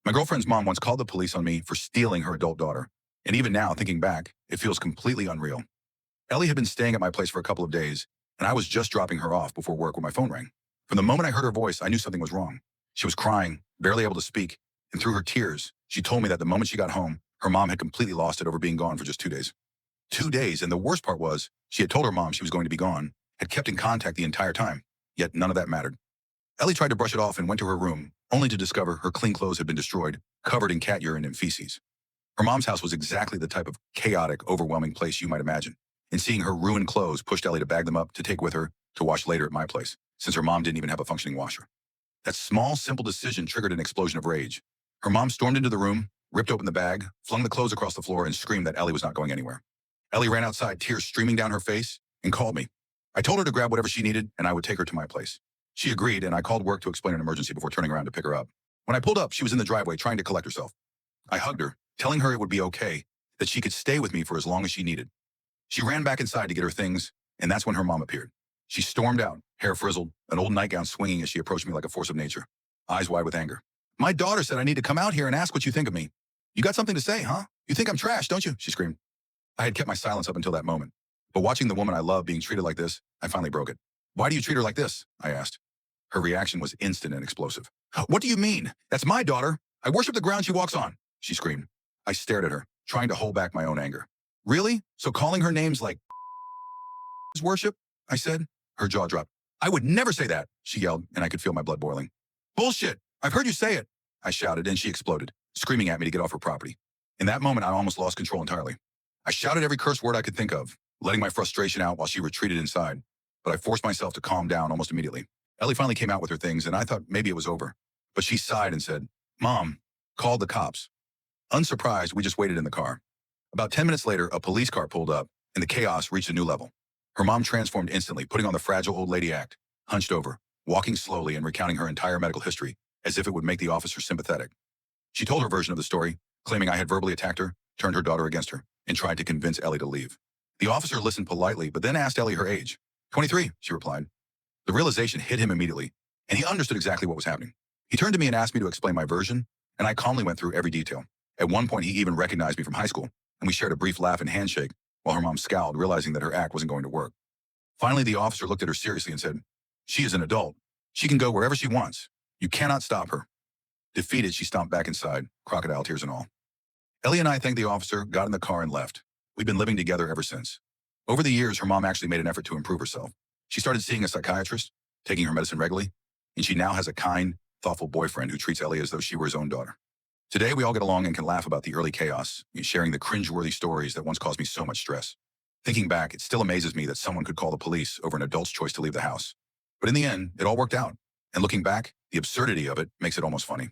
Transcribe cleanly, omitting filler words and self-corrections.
My girlfriend's mom once called the police on me for stealing her adult daughter. And even now, thinking back, it feels completely unreal. Ellie had been staying at my place for a couple of days, and I was just dropping her off before work when my phone rang. From the moment I heard her voice, I knew something was wrong. She was crying, barely able to speak, and through her tears, she told me that the moment she got home, her mom had completely lost it over being gone for just 2 days. 2 days, and the worst part was, she had told her mom she was going to be gone, had kept in contact the entire time, yet none of that mattered. Ellie tried to brush it off and went to her room, only to discover her clean clothes had been destroyed, covered in cat urine and feces. Her mom's house was exactly the type of chaotic, overwhelming place you might imagine. And seeing her ruined clothes pushed Ellie to bag them up to take with her to wash later at my place, since her mom didn't even have a functioning washer. That small, simple decision triggered an explosion of rage. Her mom stormed into the room, ripped open the bag, flung the clothes across the floor, and screamed that Ellie was not going anywhere. Ellie ran outside, tears streaming down her face, and called me. I told her to grab whatever she needed, and I would take her to my place. She agreed, and I called work to explain an emergency before turning around to pick her up. When I pulled up, she was in the driveway trying to collect herself. I hugged her, telling her it would be okay, that she could stay with me for as long as she needed. She ran back inside to get her things, and that's when her mom appeared. She stormed out, hair frizzled, an old nightgown swinging as she approached me like a force of nature, eyes wide with anger. "My daughter said I need to come out here and ask what you think of me. You got something to say, huh? You think I'm trash, don't you?" she screamed. I had kept my silence up until that moment, but watching the woman I love being treated like this, I finally broke it. "Why do you treat her like this?" I asked. Her reaction was instant and explosive. "What do you mean? That's my daughter. I worship the ground she walks on," she screamed. I stared at her, trying to hold back my own anger. "Really? So calling her names like is worship?" I said. Her jaw dropped. "I would never say that," she yelled, and I could feel my blood boiling. "Bullshit! I've heard you say it," I shouted, and she exploded, screaming at me to get off her property. In that moment, I almost lost control entirely. I shouted every curse word I could think of, letting my frustration out while she retreated inside, but I forced myself to calm down almost immediately. Ellie finally came out with her things, and I thought maybe it was over, but she sighed and said, "Mom, called the cops." Unsurprised, we just waited in the car. About 10 minutes later, a police car pulled up, and the chaos reached a new level. Her mom transformed instantly, putting on the fragile old lady act, hunched over, walking slowly and recounting her entire medical history, as if it would make the officer sympathetic. She told her version of the story, claiming I had verbally attacked her, turned her daughter against her, and tried to convince Ellie to leave. The officer listened politely, but then asked Ellie her age. 23, she replied. The realization hit him immediately, and he understood exactly what was happening. He turned to me and asked me to explain my version, and I calmly went through every detail. At one point, he even recognized me from high school, and we shared a brief laugh and handshake, while her mom scowled, realizing that her act wasn't going to work. Finally, the officer looked at her seriously and said, "She is an adult. She can go wherever she wants. You cannot stop her." Defeated, she stomped back inside, crocodile tears and all. Ellie and I thanked the officer, got in the car, and left. We've been living together ever since. Over the years, her mom actually made an effort to improve herself. She started seeing a psychiatrist, taking her medicine regularly, and she now has a kind, thoughtful boyfriend who treats Ellie as though she were his own daughter. Today, we all get along and can laugh about the early chaos, sharing the cringeworthy stories that once caused me so much stress. Thinking back, it still amazes me that someone could call the police over an adult's choice to leave the house. But in the end, it all worked out. And looking back, the absurdity of it makes it almost funny.